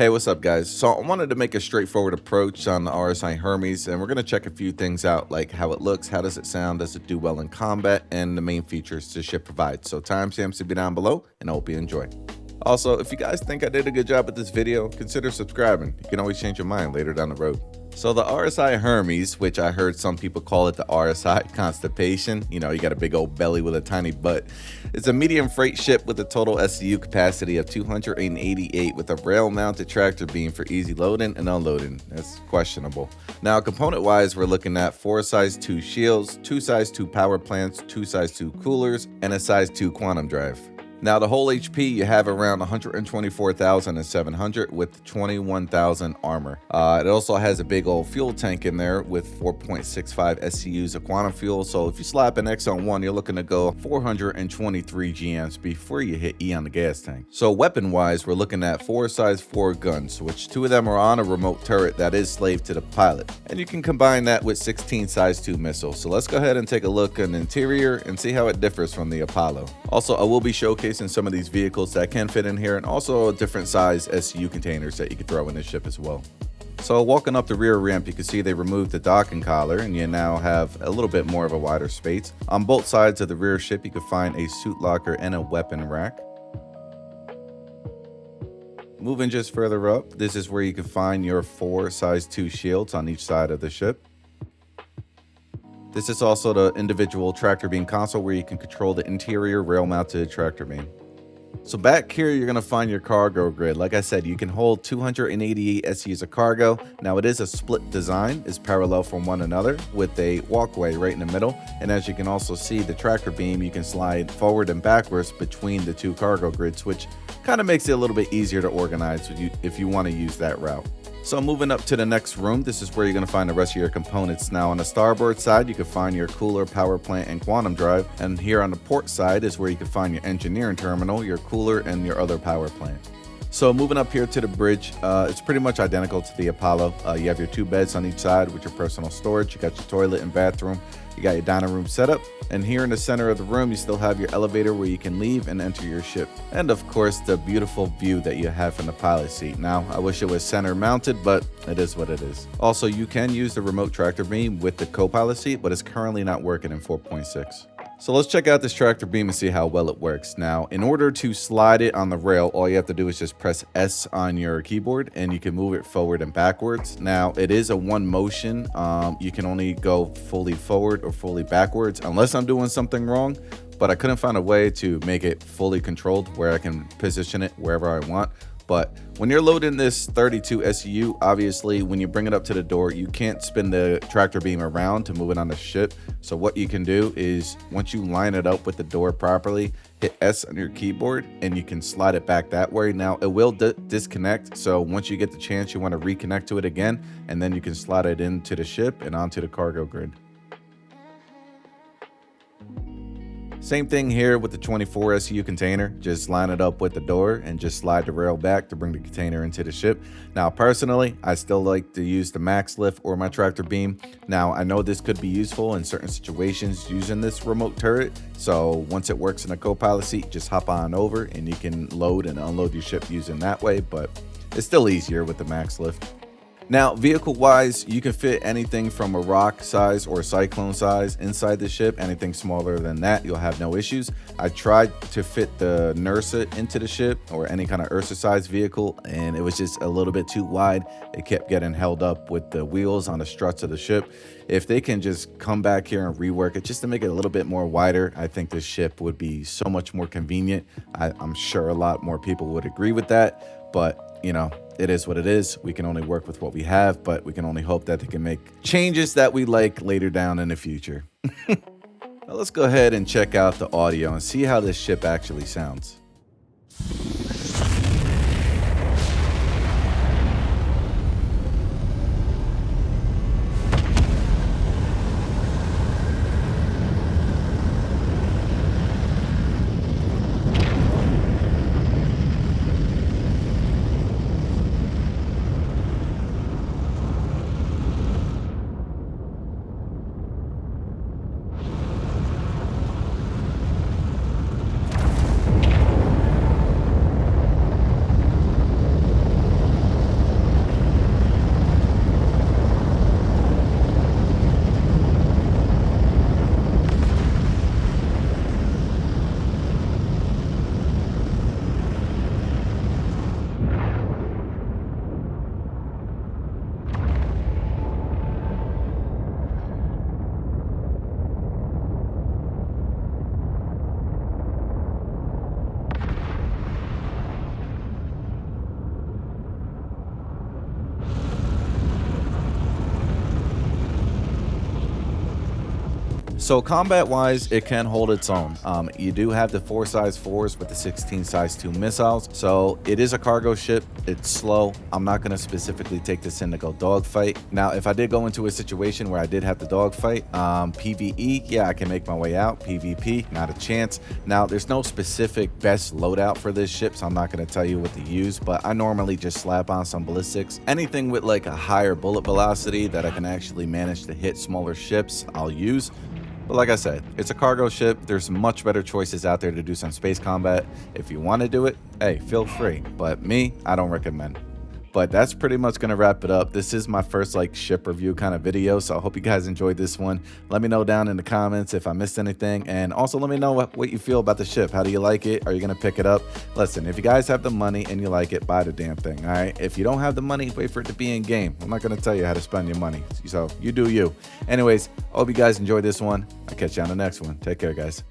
Hey, what's up, guys? So I wanted to make a straightforward approach on the RSI Hermes, and we're going to check a few things out, like how it looks, how does it sound, does it do well in combat, and the main features the ship provides. So timestamps will be down below, and I hope you enjoy. Also, if you guys think I did a good job with this video, consider subscribing. You can always change your mind later down the road. So the RSI Hermes, which I heard some people call it the RSI Constipation, you got a big old belly with a tiny butt. It's a medium freight ship with a total SCU capacity of 288 with a rail-mounted tractor beam for easy loading and unloading. That's questionable. Now, component-wise, we're looking at 4 size 2 shields, 2 size 2 power plants, 2 size 2 coolers, and a size 2 quantum drive. Now, the whole HP, you have around 124,700 with 21,000 armor. It also has a big old fuel tank in there with 4.65 SCUs of quantum fuel. So if you slap an X on one, you're looking to go 423 GMs before you hit E on the gas tank. So weapon-wise, we're looking at 4 size 4 guns, which 2 of them are on a remote turret that is slave to the pilot. And you can combine that with 16 size 2 missiles. So let's go ahead and take a look at the interior and see how it differs from the Apollo. Also, I will be showcasing some of these vehicles that can fit in here, and also different size SCU containers that you can throw in this ship as well. So walking up the rear ramp, you can see they removed the docking collar, and you now have a little bit more of a wider space. On both sides of the rear ship, you can find a suit locker and a weapon rack. Moving just further up, this is where you can find your 4 size 2 shields on each side of the ship. This is also the individual tractor beam console where you can control the interior rail-mounted tractor beam. So back here, you're going to find your cargo grid. Like I said, you can hold 288 SCUs of cargo. Now, it is a split design, is parallel from one another with a walkway right in the middle. And as you can also see, the tractor beam, you can slide forward and backwards between the 2 cargo grids, which kind of makes it a little bit easier to organize if you want to use that route. So moving up to the next room, this is where you're going to find the rest of your components. Now on the starboard side, you can find your cooler, power plant, and quantum drive. And here on the port side is where you can find your engineering terminal, your cooler, and your other power plant. So moving up here to the bridge, it's pretty much identical to the Apollo. You have your 2 beds on each side with your personal storage. You got your toilet and bathroom. You got your dining room setup. And here in the center of the room, you still have your elevator where you can leave and enter your ship. And of course, the beautiful view that you have from the pilot seat. Now, I wish it was center mounted, but it is what it is. Also, you can use the remote tractor beam with the co-pilot seat, but it's currently not working in 4.6. So let's check out this tractor beam and see how well it works. Now, in order to slide it on the rail, all you have to do is just press S on your keyboard and you can move it forward and backwards. Now, it is a one motion. You can only go fully forward or fully backwards unless I'm doing something wrong, but I couldn't find a way to make it fully controlled where I can position it wherever I want. But when you're loading this 32 SCU, obviously, when you bring it up to the door, you can't spin the tractor beam around to move it on the ship. So what you can do is once you line it up with the door properly, hit S on your keyboard and you can slide it back that way. Now, it will disconnect. So once you get the chance, you want to reconnect to it again, and then you can slide it into the ship and onto the cargo grid. Same thing here with the 24 SCU container. Just line it up with the door and just slide the rail back to bring the container into the ship. Now, personally, I still like to use the max lift or my tractor beam. Now, I know this could be useful in certain situations using this remote turret. So once it works in a co-pilot seat, just hop on over and you can load and unload your ship using that way, but it's still easier with the max lift. Now, vehicle-wise, you can fit anything from a rock size or cyclone size inside the ship. Anything smaller than that, you'll have no issues. I tried to fit the Nursa into the ship or any kind of Ursa-sized vehicle, and it was just a little bit too wide. It kept getting held up with the wheels on the struts of the ship. If they can just come back here and rework it just to make it a little bit more wider, I think this ship would be so much more convenient. I'm sure a lot more people would agree with that, but it is what it is. We can only work with what we have, but we can only hope that they can make changes that we like later down in the future. Now let's go ahead and check out the audio and see how this ship actually sounds. So combat wise, it can hold its own. You do have the 4 size 4s with the 16 size 2 missiles. So it is a cargo ship. It's slow. I'm not going to specifically take this in to go dogfight. Now, if I did go into a situation where I did have to dogfight, PvE, yeah, I can make my way out. PvP, not a chance. Now, there's no specific best loadout for this ship, so I'm not going to tell you what to use, but I normally just slap on some ballistics. Anything with like a higher bullet velocity that I can actually manage to hit smaller ships, I'll use. But like I said, it's a cargo ship. There's much better choices out there to do some space combat. If you want to do it, hey, feel free. But me, I don't recommend. But that's pretty much going to wrap it up. This is my first like ship review kind of video, so I hope you guys enjoyed this one. Let me know down in the comments if I missed anything, and also let me know what you feel about the ship. How do you like it? Are you going to pick it up? Listen, if you guys have the money and you like it, buy the damn thing, all right? If you don't have the money, wait for it to be in game. I'm not going to tell you how to spend your money, so you do you. Anyways, I hope you guys enjoyed this one. I'll catch you on the next one. Take care, guys.